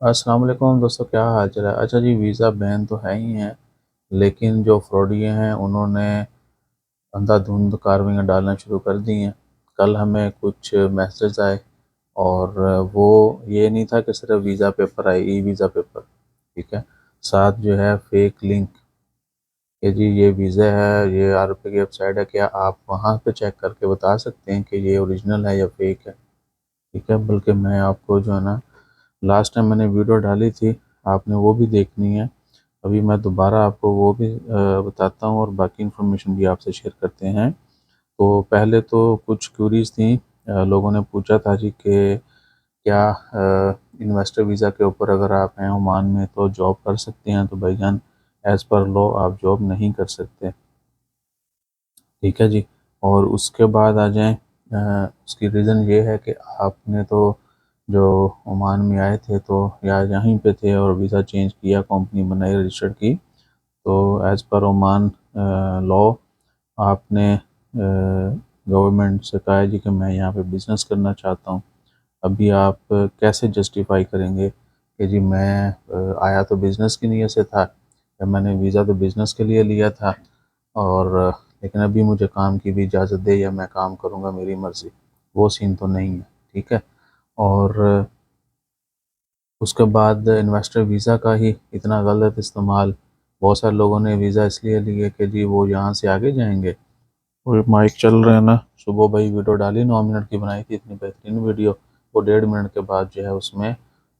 अस्सलाम वालेकुम दोस्तों, क्या हाल चाल है। अच्छा जी, वीज़ा बैन तो है ही है, लेकिन जो फ्रॉडिये हैं उन्होंने अंधाधुंध कार्रवाइयाँ डालना शुरू कर दी हैं। कल हमें कुछ मैसेज आए और वो ये नहीं था कि सिर्फ वीज़ा पेपर आए, ई वीज़ा पेपर, ठीक है, साथ जो है फेक लिंक कि जी ये वीज़ा है, ये आर की वेबसाइट है, क्या आप वहाँ पे चेक करके बता सकते हैं कि ये ओरिजिनल है या फेक है। ठीक है, बल्कि मैं आपको जो है ना, लास्ट टाइम मैंने वीडियो डाली थी, आपने वो भी देखनी है। अभी मैं दोबारा आपको वो भी बताता हूँ और बाकी इन्फॉर्मेशन भी आपसे शेयर करते हैं। तो पहले तो कुछ क्यूरीज थी, लोगों ने पूछा था जी कि क्या इन्वेस्टर वीज़ा के ऊपर अगर आप हैं ओमान में तो जॉब कर सकते हैं। तो भाईजान, एज़ पर लॉ आप जॉब नहीं कर सकते, ठीक है जी। और उसके बाद आ जाएं, उसकी रीज़न ये है कि आपने तो जो ओमान में आए थे तो या यहीं पे थे और वीज़ा चेंज किया, कंपनी बनाई, रजिस्टर्ड की, तो एज़ पर ओमान लॉ आपने गवर्नमेंट से कहा है जी कि मैं यहाँ पे बिज़नेस करना चाहता हूँ। अभी आप कैसे जस्टिफाई करेंगे कि जी मैं आया तो बिज़नेस की नीयत से था, या मैंने वीज़ा तो बिज़नेस के लिए लिया था, और लेकिन अभी मुझे काम की भी इजाज़त दे या मैं काम करूँगा मेरी मर्ज़ी। वो सीन तो नहीं है, ठीक है। और उसके बाद इन्वेस्टर वीज़ा का ही इतना गलत इस्तेमाल, बहुत सारे लोगों ने वीज़ा इसलिए लिए कि जी वो यहाँ से आगे जाएंगे। और माइक चल रहे हैं ना, सुबह भाई वीडियो डाली, 9 मिनट की बनाई थी, इतनी बेहतरीन वीडियो, वो 1.5 मिनट के बाद जो है उसमें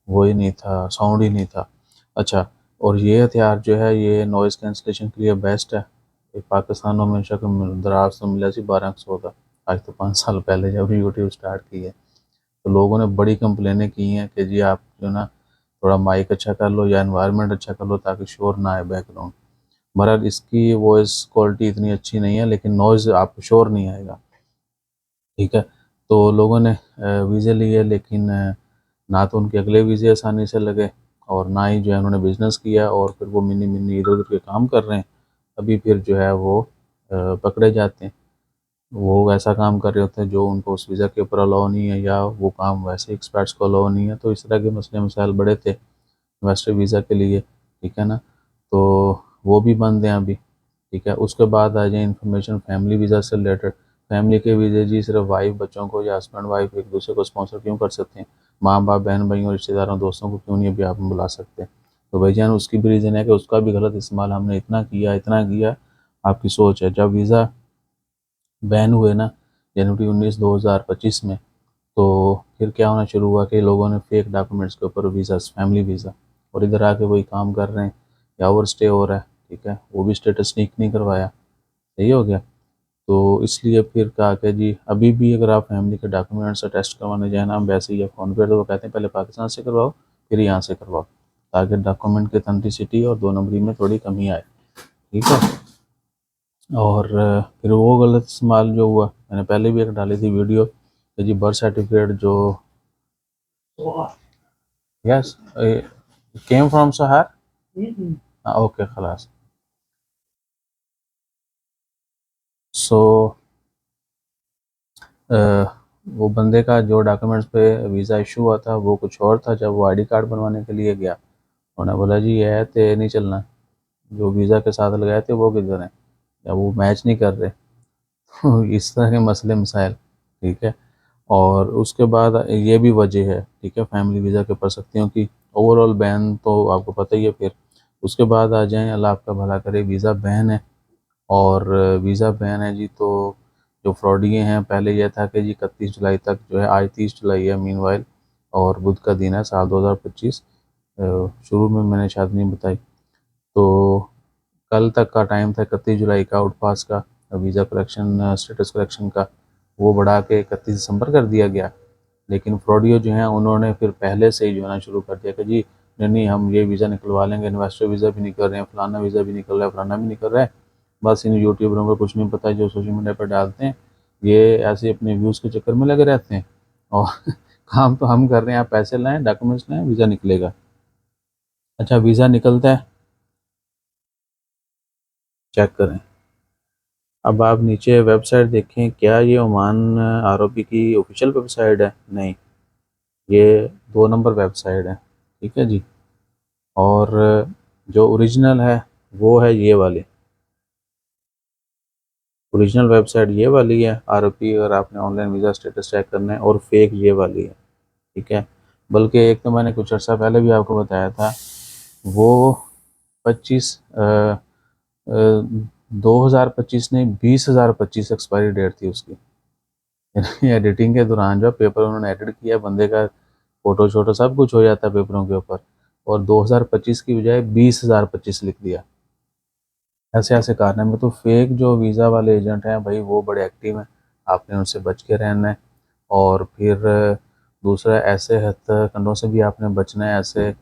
वो ही नहीं था, साउंड ही नहीं था। अच्छा, और ये हथियार जो है ये नॉइज़ कैंसलेशन के लिए बेस्ट है। ये पाकिस्तान में हमेशा दराज तो मिला सी 1200 का, आज तो 5 साल पहले जब यूट्यूब स्टार्ट की है। तो लोगों ने बड़ी कंप्लेनें की हैं कि जी आप जो ना थोड़ा माइक अच्छा कर लो या एनवायरनमेंट अच्छा कर लो ताकि शोर ना आए बैकग्राउंड। बहरहाल इसकी वॉइस क्वालिटी इतनी अच्छी नहीं है, लेकिन नॉइज़ आपको शोर नहीं आएगा, ठीक है। तो लोगों ने वीज़े लिए, लेकिन ना तो उनके अगले वीज़े आसानी से लगे और ना ही जो है उन्होंने बिज़नेस किया, और फिर वो मिनी मिनी इधर उधर के काम कर रहे हैं। अभी फिर जो है वो पकड़े जाते हैं। वो ऐसा काम कर रहे होते हैं जो उनको उस वीज़ा के ऊपर अलाउ नहीं है, या वो काम वैसे एक्सपर्ट्स को अलाउ नहीं है। तो इस तरह के मसले मसाइल बड़े थे इन्वेस्टर वीज़ा के लिए, ठीक है ना। तो वो भी बंद हैं अभी, ठीक है। उसके बाद आ जाए इन्फॉर्मेशन फैमिली वीज़ा से रिलेटेड। फैमिली के वीज़े जी सिर्फ वाइफ बच्चों को या हस्बैंड वाइफ एक दूसरे को स्पॉन्सर क्यों कर सकते हैं, माँ बाप बहन भाइयों रिश्तेदारों दोस्तों को क्यों नहीं अभी आप बुला सकते। तो भाईजान उसकी भी रीज़न है कि उसका भी गलत इस्तेमाल हमने इतना किया, आपकी सोच है। जब वीज़ा बैन हुए ना जनवरी 19 2025 में, तो फिर क्या होना शुरू हुआ कि लोगों ने फेक डॉक्यूमेंट्स के ऊपर वीज़ा, फैमिली वीज़ा, और इधर आके वही काम कर रहे हैं या ओवर स्टे हो रहा है, ठीक है, वो भी स्टेटस स्नीक नहीं करवाया, सही हो गया। तो इसलिए फिर कहा कि जी अभी भी अगर आप फैमिली के डॉक्यूमेंट्स टेस्ट करवाने जाए ना वैसे ही या फ़ोन पे, तो वो कहते हैं पहले पाकिस्तान से करवाओ फिर यहाँ से करवाओ, ताकि डॉक्यूमेंट की ऑथेंटिसिटी और 2 नंबरी में थोड़ी कमी आए, ठीक है। और फिर वो गलत इस्तेमाल जो हुआ, मैंने पहले भी एक डाली थी वीडियो कि जी बर्थ सर्टिफिकेट जो, yes, came from Sahar, okay खलास। सो वो बंदे का जो डॉक्यूमेंट्स पे वीज़ा इशू हुआ था वो कुछ और था। जब वो आईडी कार्ड बनवाने के लिए गया, उन्होंने बोला जी ये है तो नहीं चलना, जो वीज़ा के साथ लगाए थे वो किधर हैं, या वो मैच नहीं कर रहे। तो इस तरह के मसले मसाइल, ठीक है। और उसके बाद ये भी वजह है, ठीक है, फैमिली वीज़ा के ऊपर सख्तियों की, ओवरऑल बैन तो आपको पता ही है। फिर उसके बाद आ जाएं, अल्लाह आपका भला करे, वीज़ा बैन है। और वीज़ा बैन है जी, तो जो फ्रॉडिये हैं, पहले यह था कि जी 31 जुलाई तक जो है, आज 30 जुलाई है मीनवाइल, और बुध का दिन है साल 2025। शुरू में मैंने शायद नहीं बताई, तो कल तक का टाइम था 31 जुलाई का आउटपास का, वीज़ा कलेक्शन स्टेटस कलेक्शन का, वो बढ़ा के 31 दिसंबर कर दिया गया। लेकिन फ्रॉडियो जो हैं उन्होंने फिर पहले से ही जो है ना शुरू कर दिया कि जी नहीं नहीं हम ये वीज़ा निकलवा लेंगे, इन्वेस्टर वीज़ा भी निकल रहे हैं, फलाना वीज़ा भी निकल रहा है, फलाना भी निकल रहा है। बस इन यूट्यूबरों को कुछ नहीं पता जो सोशल मीडिया पर डालते हैं, ये ऐसे अपने व्यूज़ के चक्कर में लगे रहते हैं। और काम तो हम कर रहे हैं, आप पैसे लाएँ, डॉक्यूमेंट्स लाएँ, वीज़ा निकलेगा। अच्छा, वीज़ा निकलता है, चेक करें। अब आप नीचे वेबसाइट देखें, क्या ये ओमान आरओपी की ऑफिशियल वेबसाइट है? नहीं, ये 2 नंबर वेबसाइट है। ठीक है जी। और जो ओरिजिनल है वो है ये वाली, ओरिजिनल वेबसाइट ये वाली है आरओपी, अगर आपने ऑनलाइन वीज़ा स्टेटस चेक करना है, और फेक ये वाली है। ठीक है, बल्कि एक तो मैंने कुछ अर्सा पहले भी आपको बताया था, वो 25 2025 नहीं, 20,025 एक्सपायरी डेट थी उसकी। एडिटिंग के दौरान जो पेपर उन्होंने एडिट किया, बंदे का फोटो शोटो सब कुछ हो जाता है पेपरों के ऊपर, और 2025 की बजाय 20,025 लिख दिया। ऐसे ऐसे कारनामे, तो फेक जो वीज़ा वाले एजेंट हैं भाई वो बड़े एक्टिव हैं, आपने उनसे बच के रहना है। और फिर दूसरा, ऐसे हथकंडों से भी आपने बचना है, ऐसे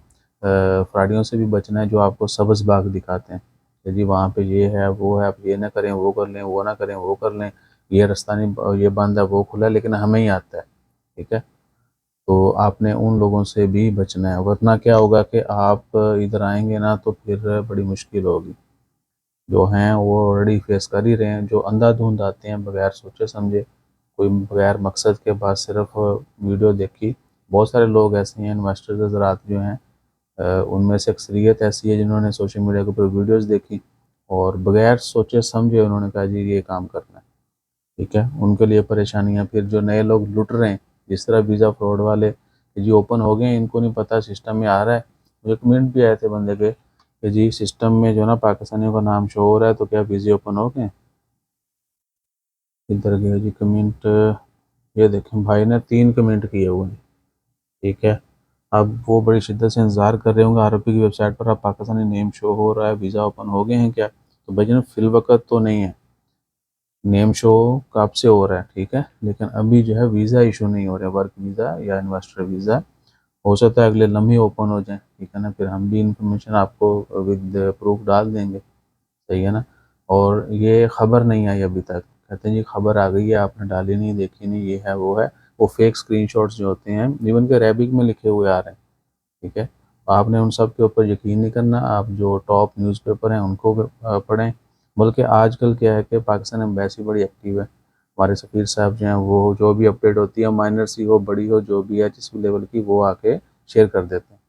फ्रॉडियों से भी बचना है जो आपको सब्ज़ बाग दिखाते हैं कि जी वहाँ पे ये है वो है, आप ये ना करें वो कर लें, वो ना करें वो कर लें, ये रास्ता नहीं, ये बंद है वो खुला है, लेकिन हमें ही आता है। ठीक है, तो आपने उन लोगों से भी बचना है, वरना क्या होगा कि आप इधर आएंगे ना तो फिर बड़ी मुश्किल होगी। जो हैं वो ऑलरेडी फेस कर ही रहे हैं, जो अंधाधुंध आते हैं बगैर सोचे समझे, कोई बगैर मकसद के बाद सिर्फ वीडियो देखी। बहुत सारे लोग ऐसे हैं, इन्वेस्टर्स हज़रात जो हैं, उनमें से अक्सरियत ऐसी है जिन्होंने सोशल मीडिया के ऊपर वीडियोस देखी और बगैर सोचे समझे उन्होंने कहा जी ये काम करना है। ठीक है, उनके लिए परेशानियाँ। फिर जो नए लोग लुट रहे हैं, जिस तरह वीज़ा फ्रॉड वाले कि जी ओपन हो गए हैं, इनको नहीं पता सिस्टम में आ रहा है। मुझे कमेंट भी आए थे बंदे के कि जी सिस्टम में जो ना पाकिस्तानियों का नाम शो हो रहा है, तो क्या वीज़े ओपन हो गए। इधर गया जी कमेंट, ये देखें भाई ने 3 कमेंट किए हुए हैं। ठीक है, अब वो बड़ी शिद्दत से इंतज़ार कर रहे होंगे, आरओपी की वेबसाइट पर अब पाकिस्तानी नेम शो हो रहा है, वीज़ा ओपन हो गए हैं क्या, तो भाई फिल वक्त तो नहीं है, नेम शो कब से हो रहा है। ठीक है, लेकिन अभी जो है वीज़ा इशू नहीं हो रहा है, वर्क वीज़ा या इन्वेस्टर वीज़ा। हो सकता है अगले लम्हे ओपन हो जाए। ठीक है ना, फिर हम भी इंफॉर्मेशन आपको विद प्रूफ डाल देंगे। सही है ना। और ये खबर नहीं आई अभी तक, कहते हैं जी खबर आ गई है आपने डाली नहीं, देखी नहीं, ये है वो है। वो फेक स्क्रीनशॉट्स जो होते हैं, इवन के अरेबिक में लिखे हुए आ रहे हैं। ठीक है, आपने उन सब के ऊपर यकीन नहीं करना, आप जो टॉप न्यूज़पेपर हैं उनको पढ़ें। बल्कि आजकल क्या है कि पाकिस्तान एम्बेसी बड़ी एक्टिव है, हमारे सफ़ीर साहब जो हैं वो जो भी अपडेट होती है, माइनर सी हो बड़ी हो जो भी है जिस भी लेवल की, वो आके शेयर कर देते हैं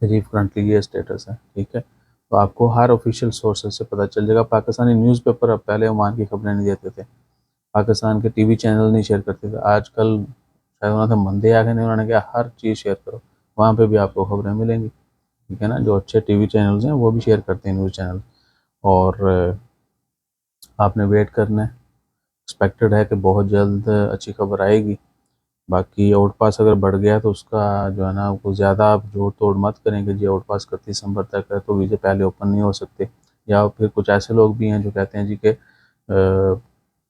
कि जी करंटली ये स्टेटस है। ठीक है, तो आपको हर ऑफिशियल सोर्सेज से पता चल जाएगा। पाकिस्तानी न्यूज़पेपर अब पहले ओमान की खबरें नहीं देते थे, पाकिस्तान के टीवी चैनल नहीं शेयर करते थे, आजकल शायद उन्होंने मंदे आ गए नहीं, उन्होंने कहा हर चीज़ शेयर करो, वहाँ पे भी आपको खबरें मिलेंगी। ठीक है ना, जो अच्छे टीवी चैनल्स हैं वो भी शेयर करते हैं, न्यूज़ चैनल। और आपने वेट करना है, एक्सपेक्टेड है कि बहुत जल्द अच्छी खबर आएगी। बाकी आउट पास अगर बढ़ गया तो उसका जो है ना वो ज़्यादा आप जोड़ तोड़ मत करेंगे जी आउट पास 31 दिसंबर तक है तो वीज़े पहले ओपन नहीं हो सकते। या फिर कुछ ऐसे लोग भी हैं जो कहते हैं जी कि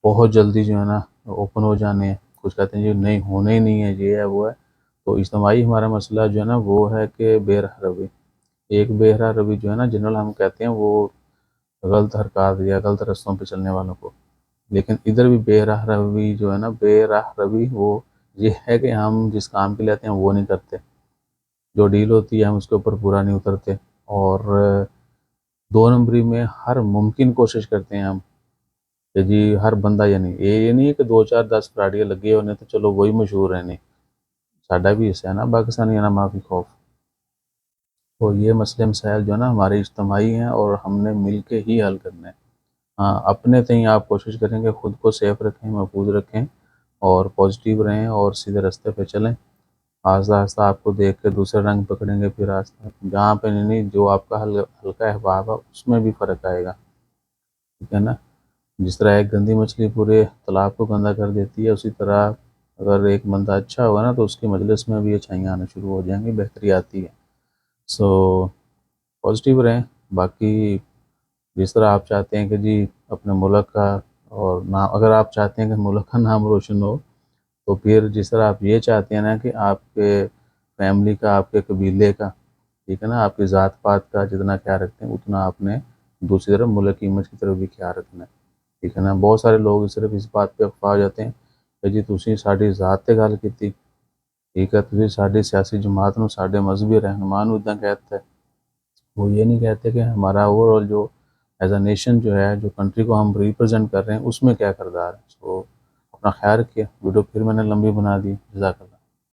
बहुत जल्दी जो है ना ओपन हो जाने हैं, कुछ कहते हैं जी नहीं होने ही नहीं है, ये है वो है। तो इज्तिमाई हमारा मसला जो है ना वो है कि बेरह रवि, एक बेरह रवि जो है ना जनरल हम कहते हैं वो गलत हरकत या गलत रास्तों पे चलने वालों को। लेकिन इधर भी बेराह रवि जो है ना, बेराह रवि वो ये है कि हम जिस काम के लिए आते हैं वो नहीं करते, जो डील होती है हम उसके ऊपर पूरा नहीं उतरते, और 2 नंबरी में हर मुमकिन कोशिश करते हैं हम कि जी हर बंदा, यानी ये नहीं है कि 2 4 10 फ्राडिया लगे होने तो चलो वही मशहूर है, नहीं, साडा भी हिस्सा है ना पाकिस्तानी है ना माफ़ी खौफ। तो ये मसले मसाइल जो है ना हमारे इज्तमाही हैं और हमने मिल के ही हल करना है। हाँ, अपने तय आप कोशिश करेंगे खुद को सेफ रखें, महफूज रखें, और पॉजिटिव रहें और सीधे रास्ते पे चलें। आस्ता आस्ता आपको देख के दूसरे रंग पकड़ेंगे, फिर आस्ता जहाँ पे नहीं, जो आपका हल्का अहबाब है उसमें भी फ़र्क आएगा। ठीक है ना, जिस तरह एक गंदी मछली पूरे तालाब को गंदा कर देती है, उसी तरह अगर एक बंदा अच्छा होगा ना तो उसकी मजलिस में भी अच्छाइयाँ आना शुरू हो जाएंगी, बेहतरी आती है। सो पॉजिटिव रहें। बाकी जिस तरह आप चाहते हैं कि जी अपने मुल्क का और नाम, अगर आप चाहते हैं कि मुल्क का नाम रोशन हो, तो फिर जिस तरह आप ये चाहते हैं ना कि आपके फैमिली का, आपके कबीले का, ठीक है ना, आपकी ज़ात पात का जितना ख्याल रखते हैं, उतना आपने दूसरी तरफ मुल्क की इमेज की तरफ भी ख्याल रखना है। ठीक है ना, बहुत सारे लोग सिर्फ इस बात पे अफवाह हो जाते हैं कि जी तुसी साडी ज़ात ते गल कीती, ठीक है, तुसी साडी सियासी जमात नूं, साडे मजहबी रहनुमा नूं इदां कह दित्ता है। वो ये नहीं कहते कि हमारा ओवरऑल जो एज अ नेशन जो है, जो कंट्री को हम रिप्रेजेंट कर रहे हैं, उसमें क्या किरदार है। सो अपना ख्याल रखिए। वीडियो फिर मैंने लंबी बना दी। जज़ाकल्लाह।